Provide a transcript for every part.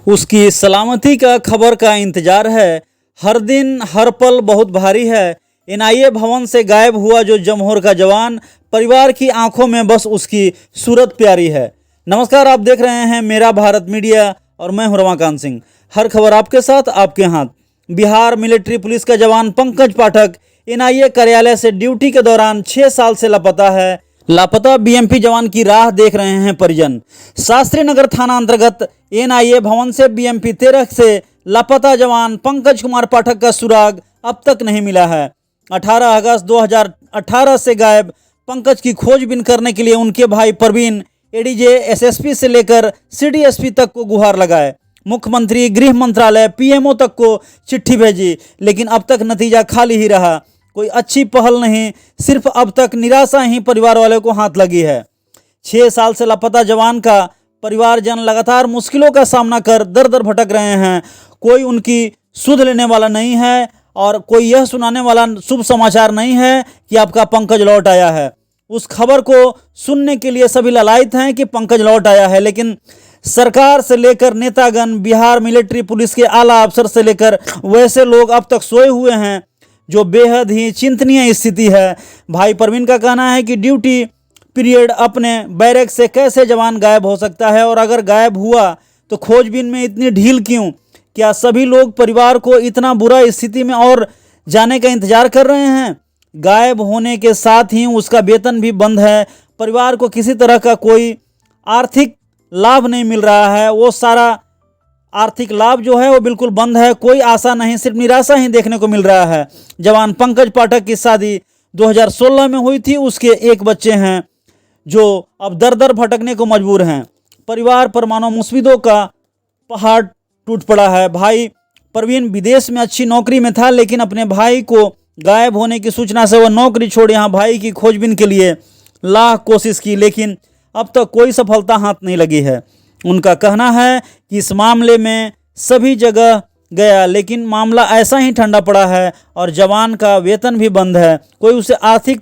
उसकी सलामती का खबर का इंतजार है। हर दिन हर पल बहुत भारी है। एनआईए भवन से गायब हुआ जो जमहोर का जवान, परिवार की आंखों में बस उसकी सूरत प्यारी है। नमस्कार, आप देख रहे हैं मेरा भारत मीडिया और मैं हूं रमाकांत सिंह। हर खबर आपके साथ, आपके हाथ। बिहार मिलिट्री पुलिस का जवान पंकज पाठक एनआईए कार्यालय से ड्यूटी के दौरान 6 साल से लापता है। लापता बीएमपी जवान की राह देख रहे हैं परिजन। शास्त्री नगर थाना अंतर्गत एनआईए भवन से बीएमपी 13 से लापता जवान पंकज कुमार पाठक का सुराग अब तक नहीं मिला है। 18 अगस्त 2018 से गायब पंकज की खोजबीन करने के लिए उनके भाई परवीन एडीजे एसएसपी से लेकर सीडीएसपी तक को गुहार लगाए। मुख्यमंत्री, गृह मंत्रालय, पीएमओ तक को चिट्ठी भेजी, लेकिन अब तक नतीजा खाली ही रहा। कोई अच्छी पहल नहीं, सिर्फ अब तक निराशा ही परिवार वालों को हाथ लगी है। 6 साल से लापता जवान का परिवारजन लगातार मुश्किलों का सामना कर दर दर भटक रहे हैं। कोई उनकी सुध लेने वाला नहीं है और कोई यह सुनाने वाला शुभ समाचार नहीं है कि आपका पंकज लौट आया है। उस खबर को सुनने के लिए सभी लालायित हैं कि पंकज लौट आया है, लेकिन सरकार से लेकर नेतागण, बिहार मिलिट्री पुलिस के आला अफसर से लेकर वैसे लोग अब तक सोए हुए हैं, जो बेहद ही चिंतनीय स्थिति है। भाई परवीन का कहना है कि ड्यूटी पीरियड अपने बैरक से कैसे जवान गायब हो सकता है, और अगर गायब हुआ तो खोजबीन में इतनी ढील क्यों? क्या सभी लोग परिवार को इतना बुरा स्थिति में और जाने का इंतजार कर रहे हैं? गायब होने के साथ ही उसका वेतन भी बंद है। परिवार को किसी तरह का कोई आर्थिक लाभ नहीं मिल रहा है। वो सारा आर्थिक लाभ जो है वो बिल्कुल बंद है। कोई आशा नहीं, सिर्फ निराशा ही देखने को मिल रहा है। जवान पंकज पाठक की शादी 2016 में हुई थी। उसके 1 बच्चे हैं जो अब दर दर भटकने को मजबूर हैं। परिवार पर मानो मुसीबतों का पहाड़ टूट पड़ा है। भाई परवीन विदेश में अच्छी नौकरी में था, लेकिन अपने भाई को गायब होने की सूचना से वह नौकरी छोड़ यहाँ भाई की खोजबीन के लिए लाख कोशिश की, लेकिन अब तक कोई सफलता हाथ नहीं लगी है। उनका कहना है कि इस मामले में सभी जगह गया, लेकिन मामला ऐसा ही ठंडा पड़ा है और जवान का वेतन भी बंद है। कोई उसे आर्थिक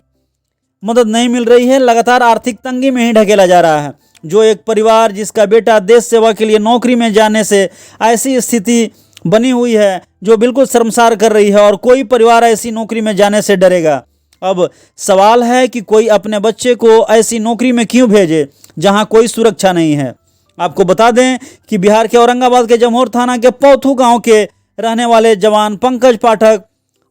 मदद नहीं मिल रही है। लगातार आर्थिक तंगी में ही ढकेला जा रहा है। जो एक परिवार जिसका बेटा देश सेवा के लिए नौकरी में जाने से ऐसी स्थिति बनी हुई है जो बिल्कुल शर्मसार कर रही है, और कोई परिवार ऐसी नौकरी में जाने से डरेगा। अब सवाल है कि कोई अपने बच्चे को ऐसी नौकरी में क्यों भेजे जहां कोई सुरक्षा नहीं है। आपको बता दें कि बिहार के औरंगाबाद के जमहोर थाना के पौथू गांव के रहने वाले जवान पंकज पाठक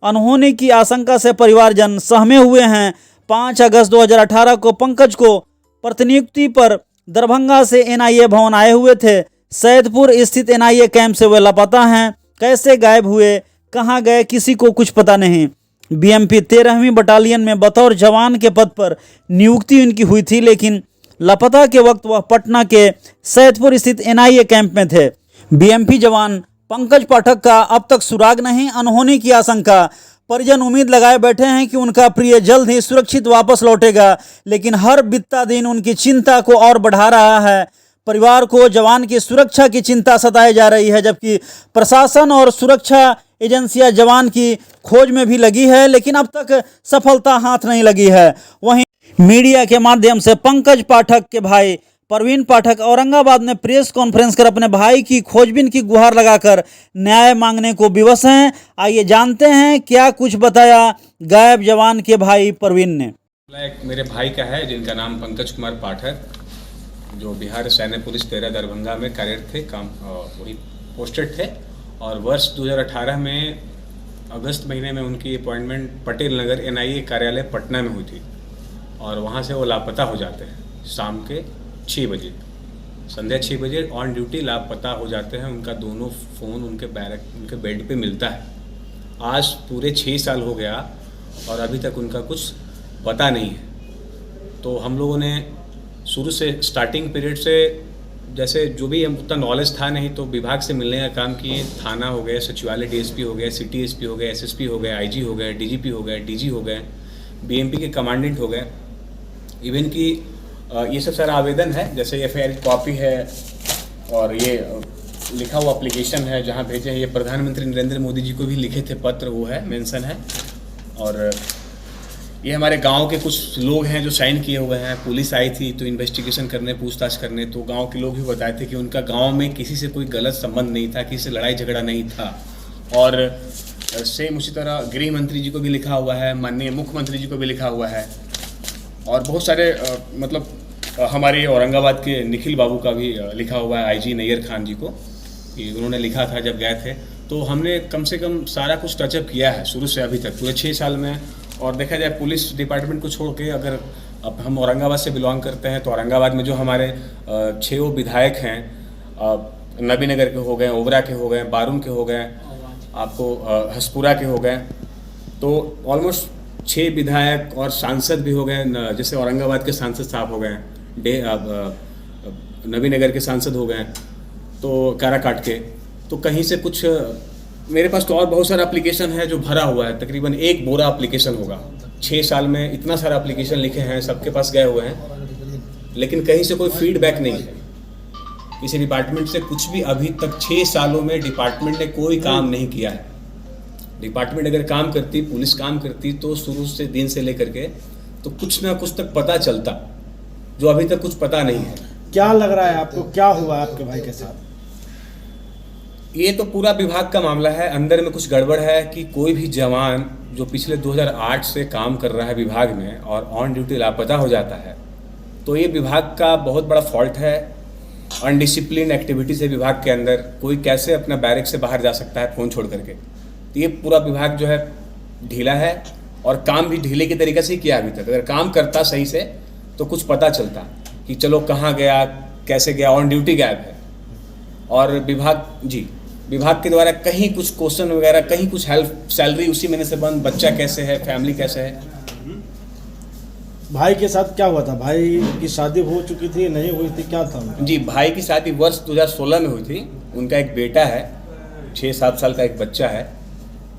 अनहोनी की आशंका से परिवारजन सहमे हुए हैं। 5 अगस्त 2018 को पंकज को प्रतिनियुक्ति पर दरभंगा से एनआईए भवन आए हुए थे। सैदपुर स्थित एनआईए कैंप से वे लापता हैं। कैसे गायब हुए, कहां गए, किसी को कुछ पता नहीं। बीएमपी 13वीं बटालियन में बतौर जवान के पद पर नियुक्ति उनकी हुई थी, लेकिन लापता के वक्त वह पटना के सैदपुर स्थित एनआईए कैंप में थे। बीएमपी जवान पंकज पाठक का अब तक सुराग नहीं, अनहोनी की आशंका। परिजन उम्मीद लगाए बैठे हैं कि उनका प्रिय जल्द ही सुरक्षित वापस लौटेगा, लेकिन हर बीतता दिन उनकी चिंता को और बढ़ा रहा है। परिवार को जवान की सुरक्षा की चिंता सताई जा रही है, जबकि प्रशासन और सुरक्षा एजेंसियां जवान की खोज में भी लगी है, लेकिन अब तक सफलता हाथ नहीं लगी है। वहीं मीडिया के माध्यम से पंकज पाठक के भाई परवीन पाठक औरंगाबाद में प्रेस कॉन्फ्रेंस कर अपने भाई की खोजबीन की गुहार लगाकर न्याय मांगने को विवश हैं। आइए जानते हैं क्या कुछ बताया गायब जवान के भाई परवीन ने। एक मेरे भाई का है जिनका नाम पंकज कुमार पाठक, जो बिहार सैन्य पुलिस 13 दरभंगा में कार्यरत थे, काम वही पोस्टेड थे, और वर्ष 2018 में अगस्त महीने में उनकी अपॉइंटमेंट पटेल नगर एनआईए कार्यालय पटना में हुई थी, और वहाँ से वो लापता हो जाते हैं। शाम के 6 बजे, संध्या 6 बजे ऑन ड्यूटी लापता हो जाते हैं। उनका दोनों फ़ोन उनके बेड पे मिलता है। आज पूरे 6 साल हो गया और अभी तक उनका कुछ पता नहीं है। तो हम लोगों ने शुरू से स्टार्टिंग पीरियड से जैसे जो भी हम उतना नॉलेज था नहीं, तो विभाग से मिलने का काम किए। थाना हो गए, सचिवालय डीएसपी हो गए, सिटी एसपी हो गए, एसएसपी हो गए, आईजी हो गए, डीजीपी हो गए, डीजी हो गए, बीएमपी के कमांडेंट हो गए। इवन की ये सब सारा आवेदन है, जैसे एफआईआर की कॉपी है और ये लिखा हुआ एप्लीकेशन है जहाँ भेजे हैं। ये प्रधानमंत्री नरेंद्र मोदी जी को भी लिखे थे पत्र, वो है मेंशन है। और ये हमारे गांव के कुछ लोग हैं जो साइन किए हुए हैं। पुलिस आई थी तो इन्वेस्टिगेशन करने, पूछताछ करने, तो गांव के लोग भी बताए थे कि उनका गांव में किसी से कोई गलत संबंध नहीं था, किसी से लड़ाई झगड़ा नहीं था। और सेम उसी तरह गृह मंत्री जी को भी लिखा हुआ है, माननीय मुख्यमंत्री जी को भी लिखा हुआ है, और बहुत सारे हमारे औरंगाबाद के निखिल बाबू का भी लिखा हुआ है, IG नैयर खान जी को, कि उन्होंने लिखा था जब गए थे। तो हमने कम से कम सारा कुछ टचअप किया है शुरू से अभी तक, पूरे 6 साल में। और देखा जाए पुलिस डिपार्टमेंट को छोड़ के, अगर अब हम औरंगाबाद से बिलोंग करते हैं तो औरंगाबाद में जो हमारे 6 विधायक हैं, नबीनगर के हो गए, ओबरा के हो गए, बारून के हो गए, आपको हसपुरा के हो गए, तो ऑलमोस्ट 6 विधायक और सांसद भी हो गए। जैसे औरंगाबाद के सांसद साहब हो गए, नबीनगर के सांसद हो गए, तो काराकाट के, तो कहीं से कुछ मेरे पास तो और बहुत सारा एप्लीकेशन है जो भरा हुआ है, तकरीबन 1 बोरा एप्लीकेशन होगा। 6 साल में इतना सारा एप्लीकेशन लिखे हैं, सबके पास गए हुए हैं, लेकिन कहीं से कोई फीडबैक नहीं है किसी डिपार्टमेंट से कुछ भी। अभी तक 6 सालों में डिपार्टमेंट ने कोई काम नहीं किया है। डिपार्टमेंट अगर काम करती, पुलिस काम करती, तो शुरू से दिन से लेकर के तो कुछ ना कुछ तक पता चलता, जो अभी तक कुछ पता नहीं है। क्या लग रहा है आपको, क्या हुआ आपके भाई के साथ? ये तो पूरा विभाग का मामला है, अंदर में कुछ गड़बड़ है कि कोई भी जवान जो पिछले 2008 से काम कर रहा है विभाग में और ऑन ड्यूटी लापता हो जाता है, तो ये विभाग का बहुत बड़ा फॉल्ट है। अनडिसिप्लिन एक्टिविटीज है विभाग के अंदर, कोई कैसे अपना बैरक से बाहर जा सकता है फ़ोन छोड़ करके। तो ये पूरा विभाग जो है ढीला है, और काम भी ढीले के तरीके से ही किया अभी तक। अगर काम करता सही से तो कुछ पता चलता कि चलो कहाँ गया, कैसे गया, ऑन ड्यूटी गायब है। और विभाग के द्वारा कहीं कुछ क्वेश्चन वगैरह, कहीं कुछ हेल्प, सैलरी उसी महीने से बंद, बच्चा कैसे है, फैमिली कैसे है। भाई के साथ क्या हुआ था? भाई की शादी हो चुकी थी, नहीं हुई थी, क्या था उनका? जी, भाई की शादी वर्ष 2016 में हुई थी। उनका एक बेटा है, 6-7 साल का एक बच्चा है।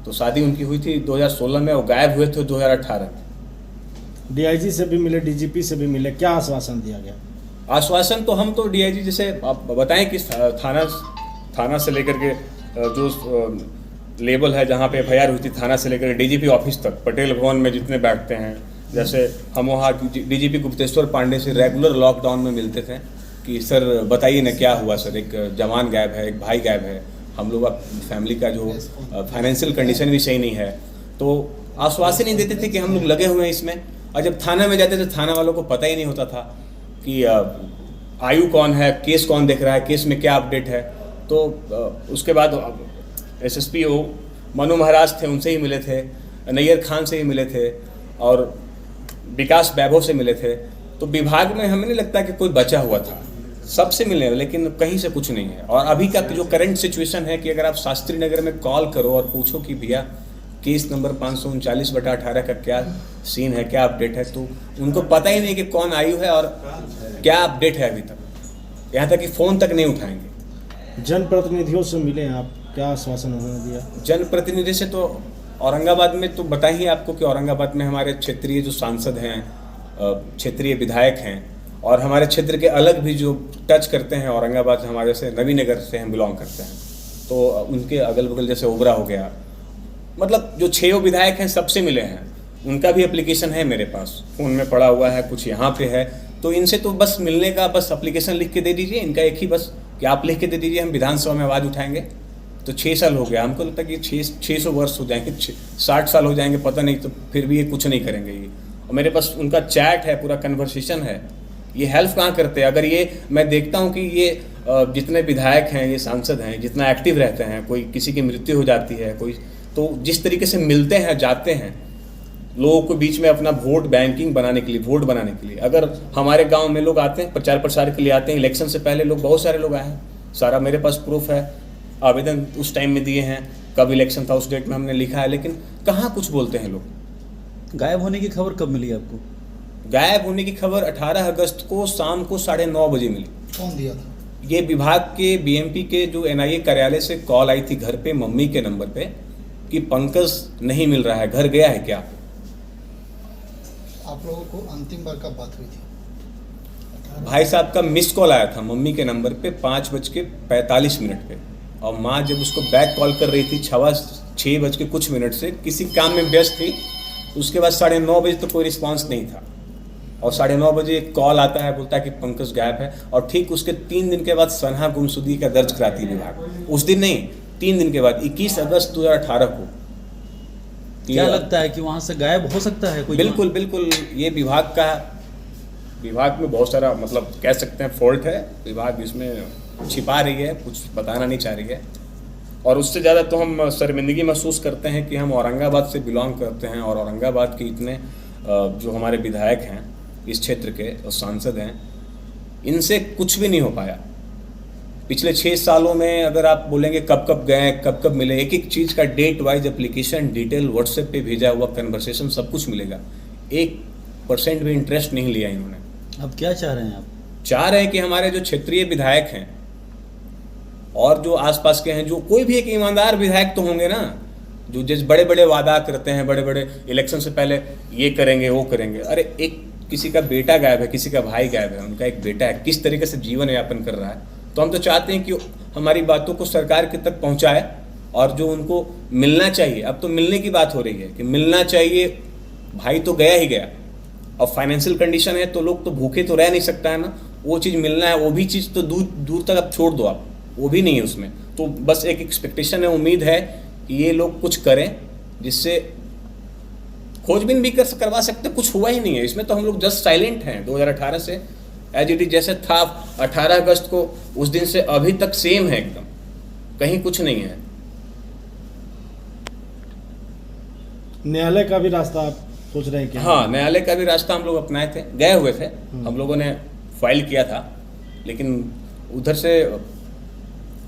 तो शादी उनकी हुई थी 2016 में, वो गायब हुए थे 2018 में। DIG से भी मिले, DGP से भी मिले, क्या आश्वासन दिया गया? आश्वासन तो हम तो DIG, जैसे आप बताएं कि थाना से लेकर के जो लेवल है जहाँ पे FIR हुई थी, थाना से लेकर DGP ऑफिस तक, पटेल भवन में जितने बैठते हैं, जैसे हम वहाँ DGP गुप्तेश्वर पांडे से रेगुलर लॉकडाउन में मिलते थे कि सर बताइए ना क्या हुआ सर, एक जवान गायब है, एक भाई गायब है, हम लोग फैमिली का जो फाइनेंशियल कंडीशन भी सही नहीं है। तो आश्वासन नहीं देते थे कि हम लोग लगे हुए हैं इसमें। और जब थाना में जाते थे, थाना वालों को पता ही नहीं होता था कि आयु कौन है, केस कौन देख रहा है, केस में क्या अपडेट है। तो उसके बाद SSPO मनु महाराज थे, उनसे ही मिले थे, नैयर खान से ही मिले थे, और विकास वैभव से मिले थे। तो विभाग में हमें नहीं लगता कि कोई बचा हुआ था, सबसे मिले, लेकिन कहीं से कुछ नहीं है। और अभी का जो करंट सिचुएशन है कि अगर आप शास्त्री नगर में कॉल करो और पूछो कि भैया केस नंबर 539/18 का क्या सीन है, क्या अपडेट है, तो उनको पता ही नहीं कि कौन आयु है और क्या अपडेट है अभी तक, यहाँ तक कि फ़ोन तक नहीं उठाएंगे। जनप्रतिनिधियों से मिले आप, क्या आश्वासन उन्होंने दिया? जनप्रतिनिधि से तो औरंगाबाद में तो बता ही आपको कि औरंगाबाद में हमारे क्षेत्रीय जो सांसद हैं, क्षेत्रीय विधायक हैं, और हमारे क्षेत्र के अलग भी जो टच करते हैं औरंगाबाद, हमारे से नबीनगर से हम बिलोंग करते हैं, तो उनके अगल बगल जैसे ओबरा हो गया, मतलब जो 6 विधायक हैं सबसे मिले हैं। उनका भी एप्लीकेशन है मेरे पास, फ़ोन में पड़ा हुआ है, कुछ यहाँ पे है। तो इनसे तो बस मिलने का, बस एप्लीकेशन लिख के दे दीजिए, इनका एक ही बस कि आप लिख के दे दीजिए, हम विधानसभा में आवाज़ उठाएंगे। तो 6 साल हो गया, हमको लगता है कि 600 वर्ष हो जाएंगे, 60 साल हो जाएंगे, पता नहीं, तो फिर भी ये कुछ नहीं करेंगे ये। और मेरे पास उनका चैट है, पूरा कन्वर्सेशन है। ये हेल्प कहाँ करते हैं? अगर ये मैं देखता हूँ कि ये जितने विधायक हैं, ये सांसद हैं, जितना एक्टिव रहते हैं, कोई किसी की मृत्यु हो जाती है, कोई, तो जिस तरीके से मिलते हैं, जाते हैं लोगों को बीच में अपना वोट बैंकिंग बनाने के लिए, वोट बनाने के लिए। अगर हमारे गांव में लोग आते हैं, प्रचार प्रसार के लिए आते हैं, इलेक्शन से पहले लोग, बहुत सारे लोग आए हैं, सारा मेरे पास प्रूफ है, आवेदन उस टाइम में दिए हैं, कब इलेक्शन था उस डेट में हमने लिखा है, लेकिन कहाँ कुछ बोलते हैं लोग। गायब होने की खबर कब मिली आपको? गायब होने की खबर 18 अगस्त को शाम को 9:30 बजे मिली। कौन दिया था? ये विभाग के BMP के जो NIA कार्यालय से कॉल आई थी घर पे, मम्मी के नंबर पे, कि पंकज नहीं मिल रहा है, घर गया है क्या? आप लोगों को अंतिम बार कब बात हुई थी? भाई साहब का मिस कॉल आया था मम्मी के नंबर पे 5:45 पे, और माँ जब उसको बैक कॉल कर रही थी 6 बज के कुछ मिनट से, किसी काम में व्यस्त थी, उसके बाद 9:30 बजे तो कोई रिस्पांस नहीं था, और 9:30 बजे एक कॉल आता है, बोलता है कि पंकज गायब है, और ठीक उसके 3 दिन के बाद सनहा गुमशुदगी का दर्ज कराती है विभाग। उस दिन नहीं, 3 दिन के बाद 21 अगस्त 2018 को। क्या लगता है कि वहाँ से गायब हो सकता है कोई? बिल्कुल बिल्कुल, ये विभाग में बहुत सारा मतलब कह सकते हैं फॉल्ट है। विभाग इसमें छिपा रही है, कुछ बताना नहीं चाह रही है, और उससे ज़्यादा तो हम शर्मिंदगी महसूस करते हैं कि हम औरंगाबाद से बिलोंग करते हैं, और औरंगाबाद के इतने जो हमारे विधायक हैं इस क्षेत्र के और सांसद हैं, इनसे कुछ भी नहीं हो पाया। पिछले 6 सालों में अगर आप बोलेंगे कब कब गए, कब कब मिले, एक एक चीज़ का date wise application detail WhatsApp पे भेजा हुआ, कन्वर्सेशन सब कुछ मिलेगा। 1% भी इंटरेस्ट नहीं लिया इन्होंने। अब क्या चाह रहे हैं आप? चाह रहे हैं कि हमारे जो क्षेत्रीय विधायक हैं और जो आसपास के हैं, जो कोई भी एक ईमानदार विधायक तो होंगे ना, जो जिस बड़े बड़े वादा करते हैं, बड़े बड़े इलेक्शन से पहले ये करेंगे वो करेंगे। अरे एक किसी का बेटा गायब है, किसी का भाई गायब है, उनका एक बेटा है, किस तरीके से जीवन यापन कर रहा है, तो हम तो चाहते हैं कि हमारी बातों को सरकार के तक पहुंचाए, और जो उनको मिलना चाहिए, अब तो मिलने की बात हो रही है कि मिलना चाहिए। भाई तो गया ही गया, और फाइनेंशियल कंडीशन है तो लोग तो भूखे तो रह नहीं सकता है ना, वो चीज़ मिलना है, वो भी चीज़ तो दूर तक अब छोड़ दो आप, वो भी नहीं है उसमें। तो बस एक एक्सपेक्टेशन है, उम्मीद है कि ये लोग कुछ करें जिससे खोजबीन भी करवा सकते। कुछ हुआ ही नहीं है इसमें, तो हम लोग जस्ट साइलेंट हैं 2018 से, एज इट इज जैसे था 18 अगस्त को, उस दिन से अभी तक सेम है एकदम, कहीं कुछ नहीं है। न्यायालय का भी रास्ता आप सोच रहे हैं क्या? हाँ, न्यायालय का भी रास्ता हम लोग अपनाए थे, गए हुए थे, हम लोगों ने फाइल किया था, लेकिन उधर से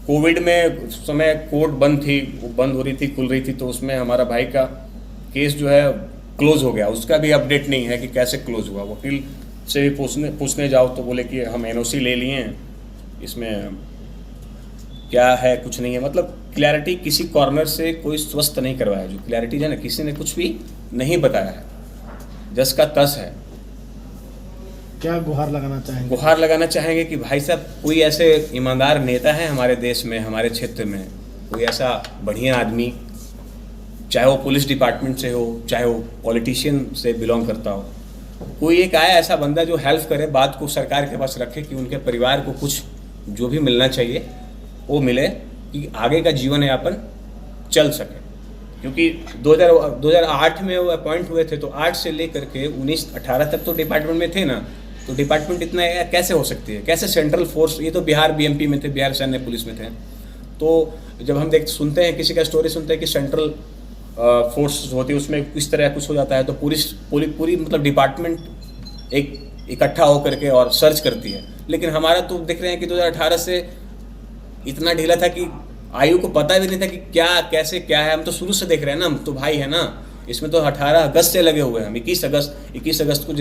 कोविड में उस समय कोर्ट बंद थी, वो बंद हो रही थी, खुल रही थी, तो उसमें हमारा भाई का केस जो है क्लोज हो गया। उसका भी अपडेट नहीं है कि कैसे क्लोज हुआ। वकील से भी पूछने जाओ तो बोले कि हम एनओसी ले लिए हैं, इसमें क्या है कुछ नहीं है। मतलब क्लैरिटी किसी कॉर्नर से कोई स्वस्थ नहीं करवाया, जो क्लैरिटी है ना, किसी ने कुछ भी नहीं बताया है, जस का तस है। क्या गुहार लगाना चाहेंगे? गुहार लगाना चाहेंगे कि भाई साहब, कोई ऐसे ईमानदार नेता है हमारे देश में, हमारे क्षेत्र में, कोई ऐसा बढ़िया आदमी, चाहे वो पुलिस डिपार्टमेंट से हो, चाहे वो पॉलिटिशियन से बिलोंग करता हो, कोई एक आया ऐसा बंदा जो हेल्प करे, बात को सरकार के पास रखे कि उनके परिवार को कुछ जो भी मिलना चाहिए वो मिले, कि आगे का जीवन यापन चल सके। क्योंकि 2008 में वो अपॉइंट हुए थे, तो 8 से लेकर के 19-18 तक तो डिपार्टमेंट में थे ना, तो डिपार्टमेंट इतना कैसे हो सकती है, कैसे सेंट्रल फोर्स, ये तो बिहार बीएमपी में थे, बिहार सैन्य पुलिस में थे। तो जब हम सुनते हैं, किसी का स्टोरी सुनते हैं कि सेंट्रल फोर्स होती है, उसमें किस तरह कुछ हो जाता है, तो पूरी मतलब डिपार्टमेंट एक इकट्ठा होकर के और सर्च करती है। लेकिन हमारा तो देख रहे हैं कि 2018 से इतना ढीला था कि आयु को पता भी नहीं था कि क्या कैसे क्या है। हम तो शुरू से देख रहे हैं ना, हम तो भाई है ना, इसमें तो 18 अगस्त से लगे हुए हैं हम। 21 अगस्त को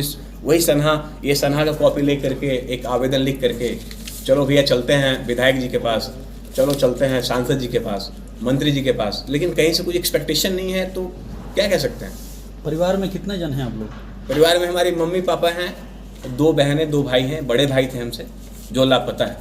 वही सनहा का कॉपी ले करके एक आवेदन लिख करके, चलो भैया चलते हैं विधायक जी के पास, चलो चलते हैं सांसद जी के पास, मंत्री जी के पास, लेकिन कहीं से कुछ एक्सपेक्टेशन नहीं है, तो क्या कह सकते हैं। परिवार में कितने जन हैं आप लोग? परिवार में हमारी मम्मी पापा हैं, 2 बहनें 2 भाई हैं, बड़े भाई थे हमसे जो लापता है।